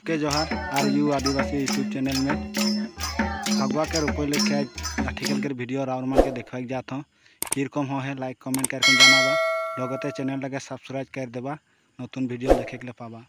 सबके जोहार आर you Adivasi YouTube channel में फगुआ के रुपये लेके आर्टिकल के वीडियो और मन के देखा जात हूँ किरकम हो है लाइक कमेंट करके जानाबा लगते चैनल लगे सब्सक्राइब कर देबा नतून वीडियो देखे के पाबा।